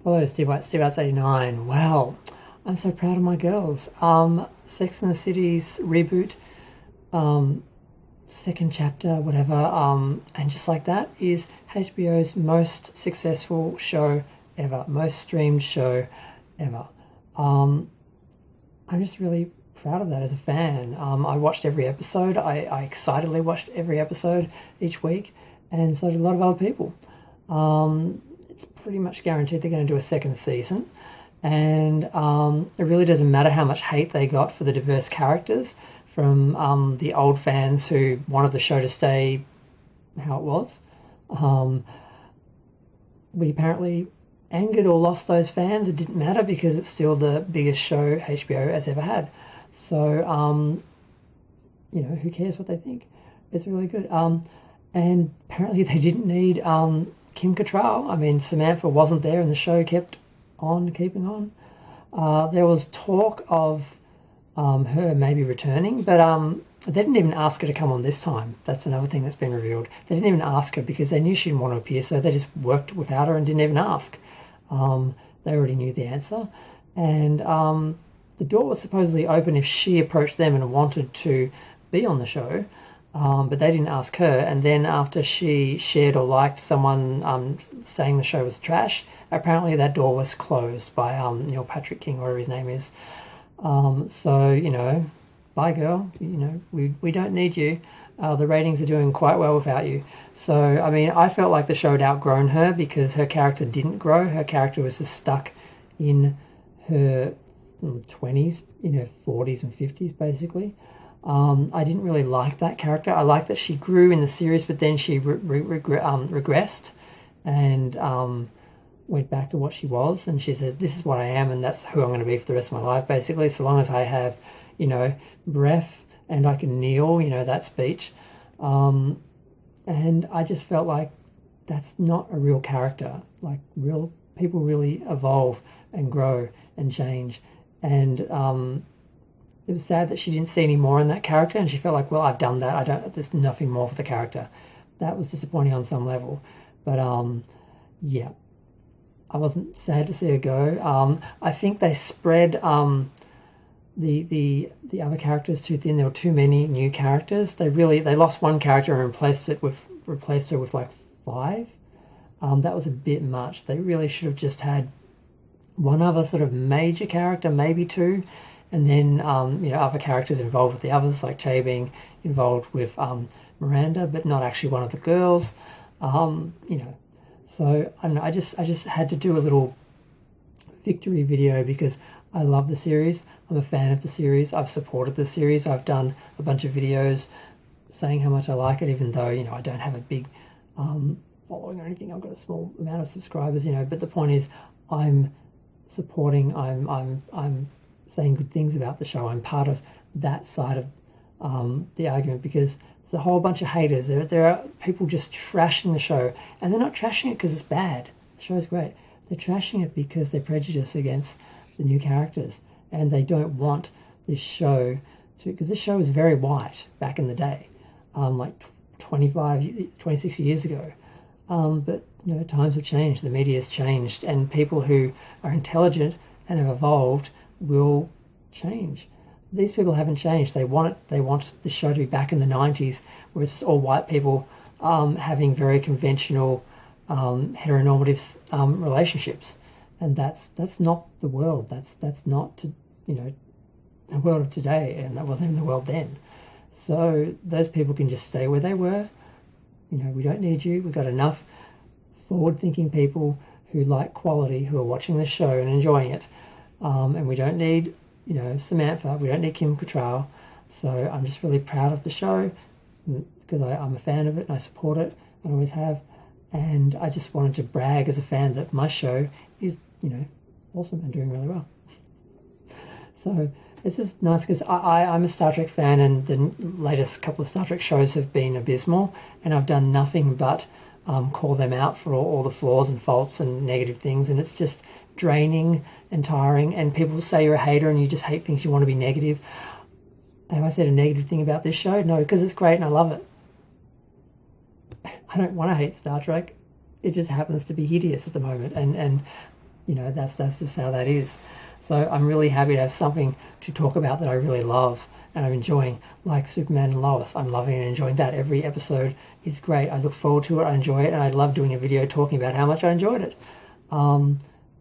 Hello, Steve White, Steve White's 89. Wow, I'm so proud of my girls. Sex and the City's reboot, um, second chapter, whatever, and just like that is HBO's most successful show ever, most streamed show ever. Um, I'm just really proud of that as a fan. I watched every episode. I excitedly watched every episode each week, and so did a lot of other people. It's pretty much guaranteed they're going to do a second season, and it really doesn't matter how much hate they got for the diverse characters from the old fans who wanted the show to stay how it was. Um, we apparently angered or lost those fans. It didn't matter because it's still the biggest show HBO has ever had. So, who cares what they think? It's really good. And apparently they didn't need Kim Cattrall. I mean, Samantha wasn't there and the show kept on keeping on. There was talk of her maybe returning, but they didn't even ask her to come on this time. That's another thing that's been revealed. They didn't even ask her because they knew she didn't want to appear, so they just worked without her and didn't even ask. They already knew the answer. And the door was supposedly open if she approached them and wanted to be on the show, but they didn't ask her. And then after she shared or liked someone saying the show was trash, apparently that door was closed by Neil Patrick King, whatever his name is. So, bye girl, we don't need you. The ratings are doing quite well without you. So, I mean, I felt like the show had outgrown her because her character didn't grow. Her character was just stuck in her 20s, in her 40s and 50s, basically. I didn't really like that character. I liked that she grew in the series, but then she regressed and went back to what she was. And she said, this is what I am, and that's who I'm going to be for the rest of my life, basically, so long as I have, breath and I can kneel, that speech. And I just felt like that's not a real character. Like, real people really evolve and grow and change. And it was sad that she didn't see any more in that character, and she felt like, well, I've done that. There's nothing more for the character. That was disappointing on some level. But yeah, I wasn't sad to see her go. I think they spread the other characters too thin. There were too many new characters. They lost one character and replaced her with like 5. That was a bit much. They really should have just had one other sort of major character, maybe 2, and then other characters involved with the others, like Che being involved with Miranda, but not actually one of the girls. So I don't know. I just had to do a little victory video because I love the series. I'm a fan of the series. I've supported the series. I've done a bunch of videos saying how much I like it, even though I don't have a big following or anything. I've got a small amount of subscribers, but the point is, I'm supporting. I'm saying good things about the show. I'm part of that side of the argument because there's a whole bunch of haters. There are people just trashing the show, and they're not trashing it because it's bad. The show's great. They're trashing it because they're prejudiced against the new characters, and they don't want this show to, because this show was very white back in the day, like 26 years ago. But times have changed, the media has changed, and people who are intelligent and have evolved will change. These people haven't changed. They want it. They want the show to be back in the 90s, where it's all white people having very conventional heteronormative relationships, and that's not the world. That's not the world of today, and that wasn't even the world then. So those people can just stay where they were. We don't need you. We've got enough forward-thinking people who like quality, who are watching the show and enjoying it, and we don't need Samantha. We don't need Kim Cattrall. So I'm just really proud of the show because I'm a fan of it and I support it and always have. And I just wanted to brag as a fan that my show is, awesome and doing really well. So it's just nice because I'm a Star Trek fan, and the latest couple of Star Trek shows have been abysmal, and I've done nothing but call them out for all the flaws and faults and negative things, and it's just draining and tiring, and people say you're a hater and you just hate things, you want to be negative. Have I said a negative thing about this show? No, because it's great and I love it. I don't want to hate Star Trek. It just happens to be hideous at the moment, and that's just how that is. So I'm really happy to have something to talk about that I really love and I'm enjoying, like Superman and Lois. I'm loving and enjoying that. Every episode is great. I look forward to it. I enjoy it, and I love doing a video talking about how much I enjoyed it.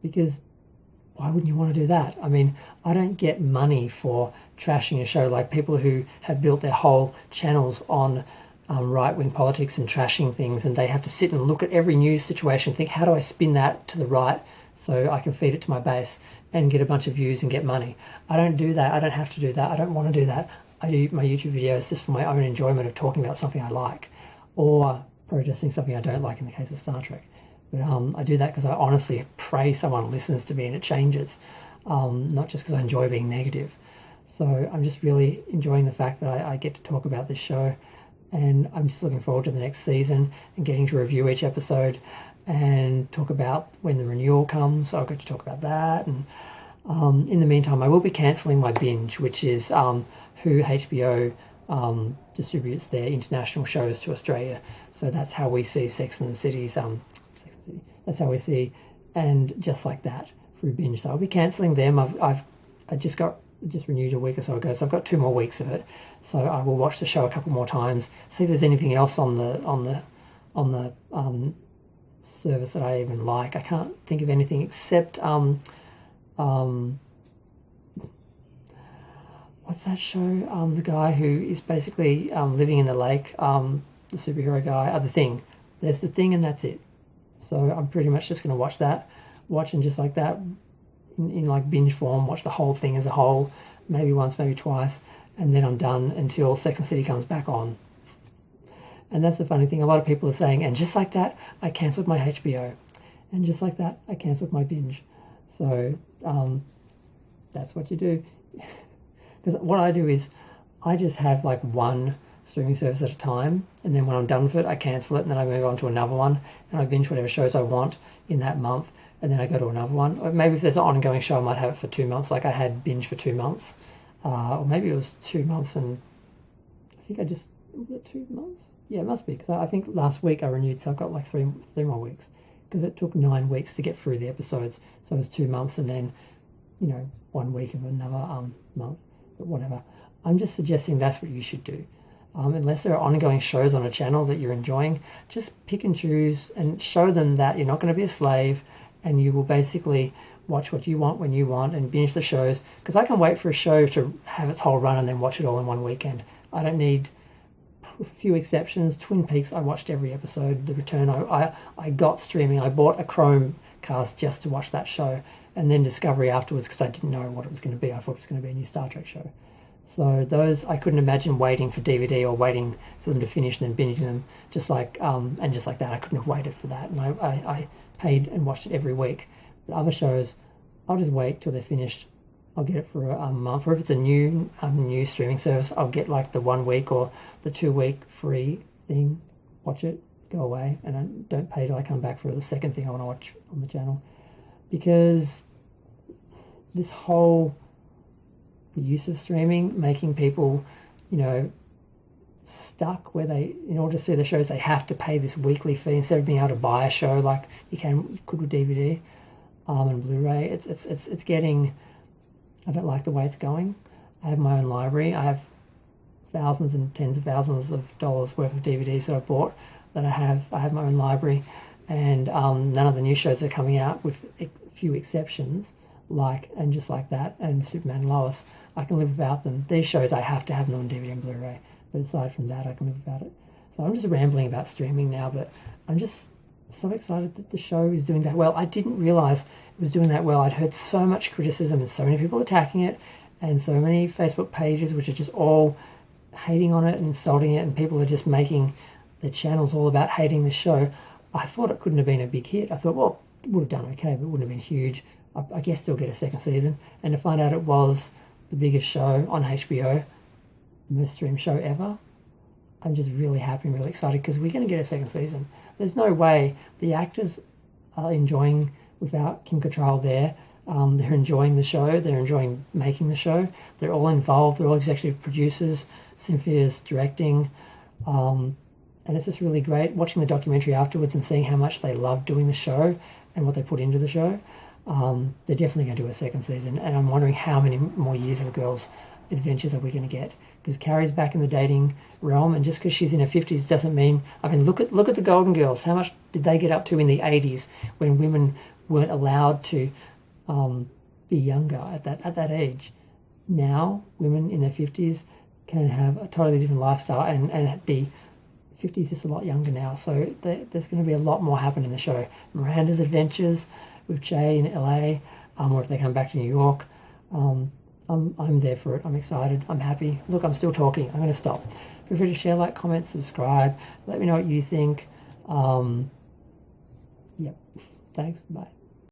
Because why wouldn't you want to do that? I mean, I don't get money for trashing a show, like people who have built their whole channels on right-wing politics and trashing things, and they have to sit and look at every news situation and think, how do I spin that to the right so I can feed it to my base and get a bunch of views and get money? I don't do that. I don't have to do that. I don't want to do that. I do my YouTube videos just for my own enjoyment of talking about something I like, or protesting something I don't like in the case of Star Trek. But I do that because I honestly pray someone listens to me and it changes, not just because I enjoy being negative. So I'm just really enjoying the fact that I get to talk about this show, and I'm just looking forward to the next season and getting to review each episode and talk about when the renewal comes. So I'll get to talk about that. And in the meantime, I will be cancelling my binge, which is who HBO distributes their international shows to Australia. So that's how we see Sex and the City's Sex and the City. That's how we see, and Just Like That through binge. So I'll be cancelling them. I just renewed a week or so ago, so I've got 2 more weeks of it. So I will watch the show a couple more times, see if there's anything else on the service that I even like. I can't think of anything except what's that show? The guy who is basically living in the lake, the superhero guy, The Thing. There's The Thing, and that's it. So I'm pretty much just going to watch and Just Like That in like binge form, watch the whole thing as a whole, maybe once, maybe twice, and then I'm done until Sex and the City comes back on. And that's the funny thing. A lot of people are saying, and just like that, I cancelled my HBO. And just like that, I cancelled my binge. So that's what you do. Because what I do is I just have like one streaming service at a time, and then when I'm done with it, I cancel it, and then I move on to another one, and I binge whatever shows I want in that month, and then I go to another one. Or maybe if there's an ongoing show, I might have it for 2 months, like I had binge for 2 months. Or maybe it was 2 months, and I think was it 2 months? Yeah, it must be, because I think last week I renewed, so I've got like three more weeks, because it took 9 weeks to get through the episodes, so it was 2 months, and then 1 week of another month, but whatever. I'm just suggesting that's what you should do. Unless there are ongoing shows on a channel that you're enjoying, just pick and choose and show them that you're not going to be a slave, and you will basically watch what you want when you want and binge the shows, because I can wait for a show to have its whole run and then watch it all in one weekend. I don't need, a few exceptions. Twin Peaks, I watched every episode. The Return, I got streaming. I bought a Chromecast just to watch that show, and then Discovery afterwards because I didn't know what it was going to be. I thought it was going to be a new Star Trek show. So those, I couldn't imagine waiting for DVD or waiting for them to finish and then binging them. Just like and Just Like That, I couldn't have waited for that, and I paid and watched it every week. But other shows, I'll just wait till they're finished. I'll get it for a month, or if it's a new streaming service, I'll get like the 1 week or the 2 week free thing. Watch it, go away, and I don't pay till I come back for the second thing I want to watch on the channel. Because this whole use of streaming, making people, stuck where they, in order to see the shows, they have to pay this weekly fee instead of being able to buy a show like you could with DVD and Blu-ray. It's getting, I don't like the way it's going. I have my own library. I have thousands and tens of thousands of dollars worth of DVDs that I bought that I have my own library, and none of the new shows are coming out, with a few exceptions, and Just Like That and Superman and Lois. I can live without them. These shows I have to have them on DVD and Blu-ray, but aside from that, I can live without it. So I'm just rambling about streaming now, but I'm just so excited that the show is doing that well. I didn't realise it was doing that well. I'd heard so much criticism and so many people attacking it, and so many Facebook pages which are just all hating on it and insulting it, and people are just making their channels all about hating the show. I thought it couldn't have been a big hit. I thought, well, it would have done okay, but it wouldn't have been huge. I guess they'll get a second season. And to find out it was the biggest show on HBO, the most streamed show ever, I'm just really happy and really excited, because we're going to get a second season. There's no way. The actors are enjoying, without Kim Cattrall there, they're enjoying the show, they're enjoying making the show, they're all involved, they're all executive producers, Cynthia's directing, and it's just really great watching the documentary afterwards and seeing how much they love doing the show and what they put into the show. they're definitely going to do a second season, and I'm wondering how many more years of the girls' adventures are we going to get, because Carrie's back in the dating realm, and just because she's in her 50s doesn't mean, I mean, look at the Golden Girls. How much did they get up to in the 80s when women weren't allowed to be younger at that age? Now women in their 50s can have a totally different lifestyle and be 50's just a lot younger now, so there's going to be a lot more happen in the show. Miranda's adventures with Jay in LA, or if they come back to New York, I'm there for it. I'm excited. I'm happy. Look, I'm still talking. I'm going to stop. Feel free to share, like, comment, subscribe. Let me know what you think. Yep. Thanks. Bye.